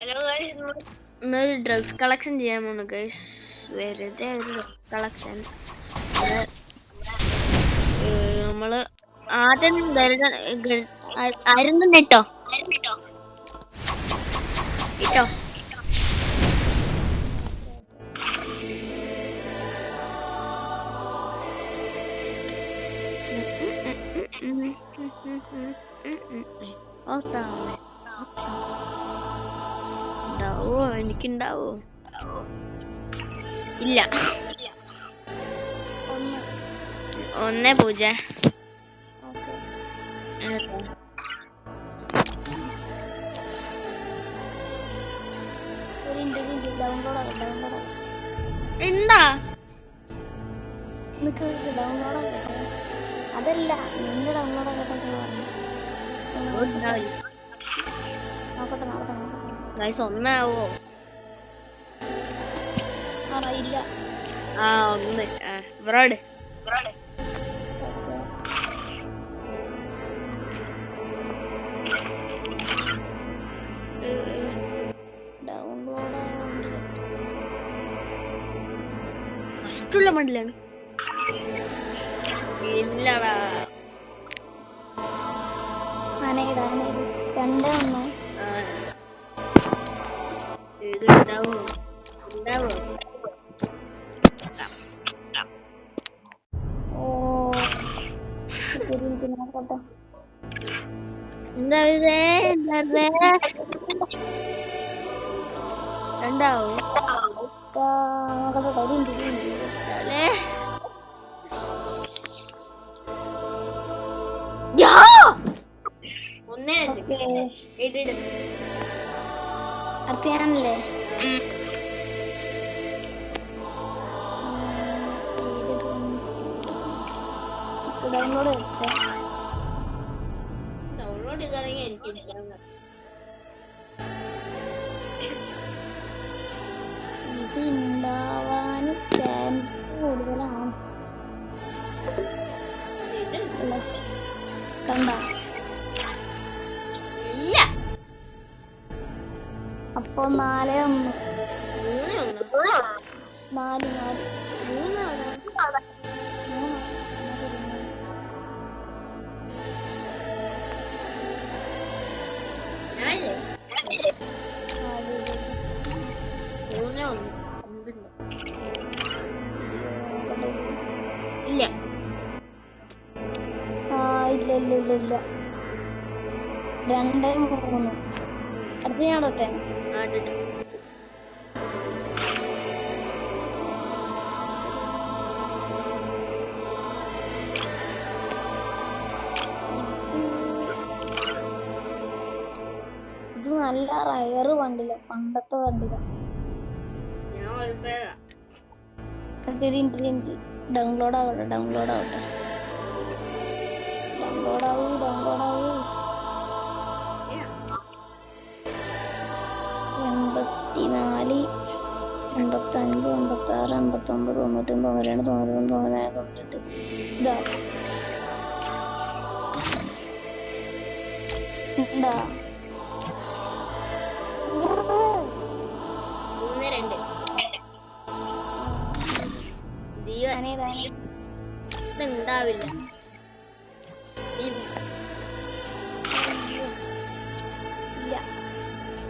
ഇന്നൊരു dress collection ചെയ്യാൻ പോണു ഗൈസ്. വെറുതെ ഒരു ഡ്രസ് കളക്ഷൻ. നമ്മള് ആദ്യം അരുന്നുണ്ട് കേട്ടോ കേട്ടോ. ഉണ്ടാവോ? എനിക്കുണ്ടാവോ? ഇല്ല. 1-0. എന്താ അതല്ല നിന്റെ ഡൗൺലോഡ് ആകട്ടെ നോക്കട്ടെ ഒന്നാവോ? ഇല്ല. 1. വ്രാഡ് കഷ്ടമുള്ള മണ്ടിലാണ്. ഇല്ലടാ 2-1. എന്താ ഉണ്ടാവോ? അടുത്തയാണല്ലേ? ഡൗൺലോഡ് ചെയ്താണെങ്കിൽ എനിക്ക് ഇത് ഉണ്ടാവാൻ ചാൻസ് കൂടുതലാണ്. കണ്ട അപ്പൊ 4-1. 4. ഇല്ല. ഇല്ല 2-3. അടുത്ത ഞാൻ ഇടട്ടെ. ഇത് നല്ല റയർ വണ്ടില്ല, പണ്ടത്തെ വണ്ടില്ല. ഡൗൺലോഡ് ആവട്ടെ. ഡൗൺലോഡ് ആവൂ. 84, 85, 86, 89, 91, 92, 93, 94, 98. ഇതാ എന്താ 3-2. ഇതുണ്ടാവില്ല. ഇല്ല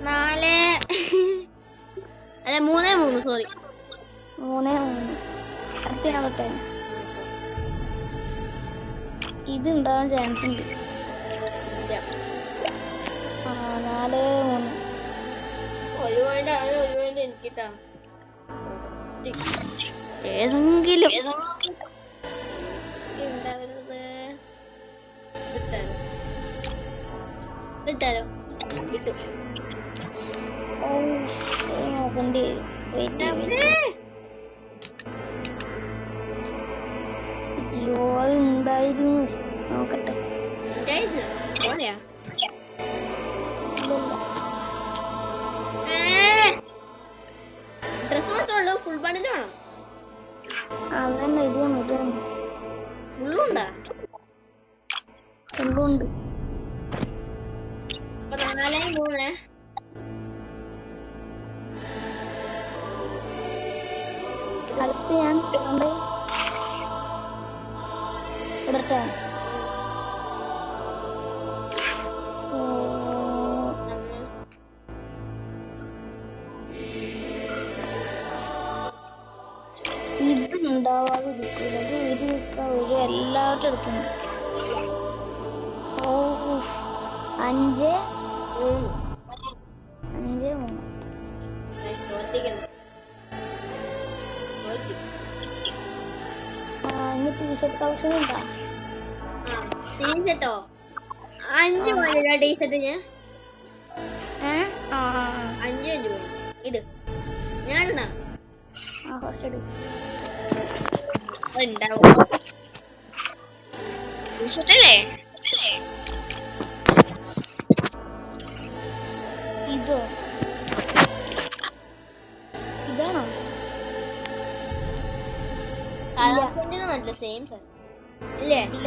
4 അല്ല 3-3. സോറി 3-3. അടുത്തയാളത്തെ ഇത് ഉണ്ടാവാൻ ചാൻസ് ഉണ്ട്. 4-3. ഒരു പോയിന്റ് എനിക്കിട്ടാ. ഏതെങ്കിലും വിട്ടാലോ കിട്ടും. നോക്കണ്ടി ഉണ്ടായിരുന്നു. നോക്കട്ടെ. ഡ്രസ് മാത്രമേ ഉള്ളൂ. ഫുൾ ബണ്ടിൽ വേണം. അതന്നെ ഇതാണ്. ഫുള്ളുണ്ടാ? ഫുള്ളുണ്ട്. 4-3. അടുത്ത് ഞാൻ കൊണ്ട് ഇവിടത്തെ ഇത് ഉണ്ടാവാതിരിക്കില്ല. ഇത് എഴുതി വെക്കാൻ ഒരു എല്ലാവരുടെ അടുത്തുണ്ട്. ഓ 5 3 5 3 ഇനി ടീഷർട്ട് കളക്ഷൻ ഉണ്ടോ? ടീഷർട്ടോ 5 മണിയുടെ ടീഷർട്ടിന് 5 രൂപ ഇട്. ഞാനെന്നാ ഫസ്റ്റ് എടുക്കും. ടീഷർട്ടല്ലേ ഇതോ? ഇതാണോ? സെയിം ഇല്ലേ? ഇല്ല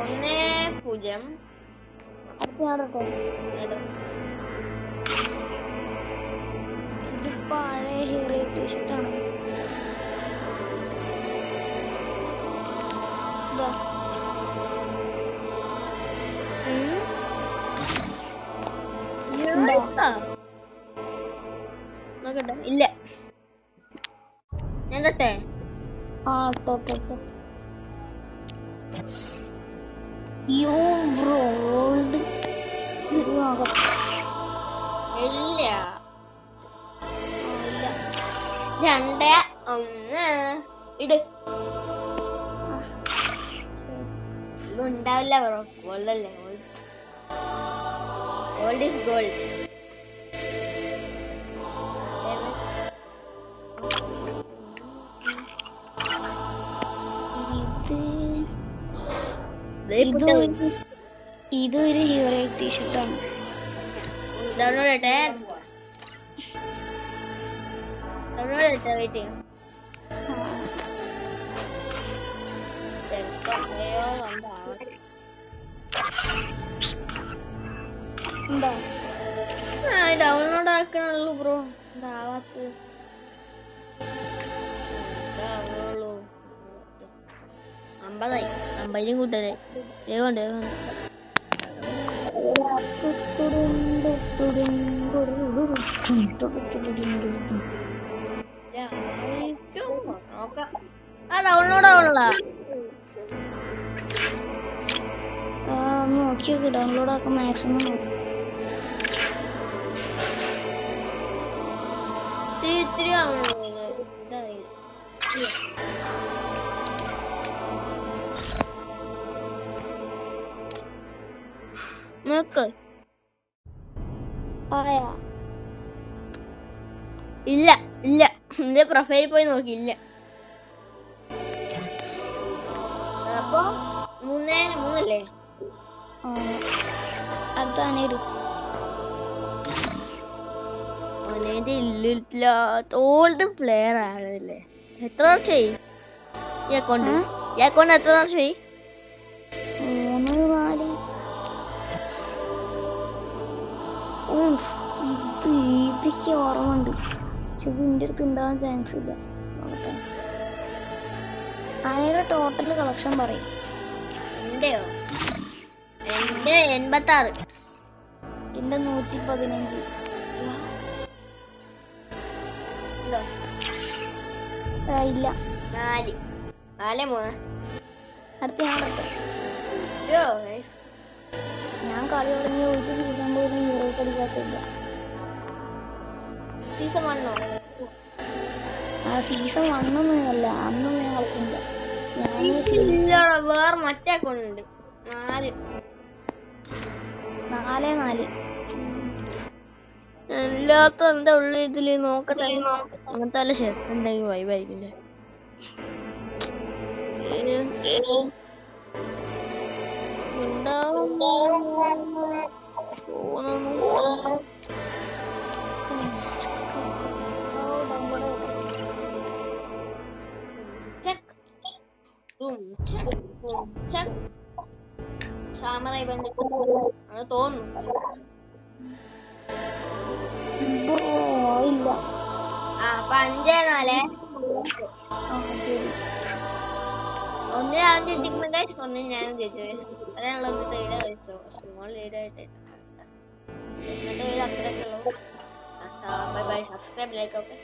1 0 അടുത്ത ഞാനെടുത്തോ. ഇത് പഴയ ഹീറോ ടീഷർട്ടാണ്. നോക്കട്ടെ. ഇല്ല ഞാൻ തൊട്ടെ. യോ ബ്രോ ഇല്ല ഇല്ല 2 1 ഇട്. ഇത് ഉണ്ടാവില്ല ബ്രോ. ഗോൾഡല്ലേ. Gold is gold. ഇതൊരു ഹീറോ ടീഷർട്ടാണ്. ഡൗൺലോഡ് ചെയ്യട്ടെ. വെയിറ്റ് ചെയ്യാം. ഡൗൺലോഡ് ആക്കണല്ലോ ബ്രോ. ഇതാവാത്ത 50 കൂട്ടരെ വേഗം നോക്കി ഡൗൺലോഡ് ആക്കാൻ മാക്സിമം ഇത്തിരി നോക്ക്. ഇല്ല എന്റെ പ്രൊഫൈൽ പോയി നോക്കിയില്ല. അപ്പൊ 3 അല്ലേ? അടുത്ത അനേട് ഇല്ലാത്ത ഓൾഡ് പ്ലെയർ ആണല്ലേ. എത്ര വർഷമായി ഈ അക്കൗണ്ട്? എത്ര വർഷമായി? 3 4. ഇതൊക്കെ ഓർമ്മയുണ്ട്. പക്ഷെ ഇത് എൻ്റെ അടുത്ത് ഉണ്ടാവാൻ ചാൻസ് ഇല്ല. ആനയുടെ ടോട്ടൽ കളക്ഷൻ പറയും. എന്റെയോ? എന്റെ 86. എന്റെ 115. ഇല്ല 4 3. അടുത്ത ഞാൻ കളി തുടങ്ങിയ ഒരു സീസൺ പോലും ഹീറോ കളിക്കാത്തില്ല. സീസൺ 1 സീസൺ 1 അല്ല, അന്നും ഞാൻ കളിക്കില്ല. വേറെ മറ്റേ അക്കൗണ്ട് ഉണ്ട്. 4 എല്ലാത്ത എന്താ ഉള്ള ഇതില് നോക്കട്ടെ. അങ്ങനത്തെ വല്ല ശേഷം ഉണ്ടെങ്കിൽ വൈബായിരിക്കില്ലേ? സാമറായി അത് തോന്നുന്നു. ഇല്ല. അപ്പൊ 5 4 ജയിച്ചിരിക്കുന്നത് ഗൈസ്. ഒന്നും ഞാനും ജയിച്ചു ഗൈസ്. ഒരാളുള്ള എന്നിട്ട് വീട് വെച്ചോ. സ്മോൾ വീടായിട്ട് ഇന്നത്തെ വീട് അത്രയൊക്കെ ഉള്ളൂ. Bye bye. Subscribe like okay.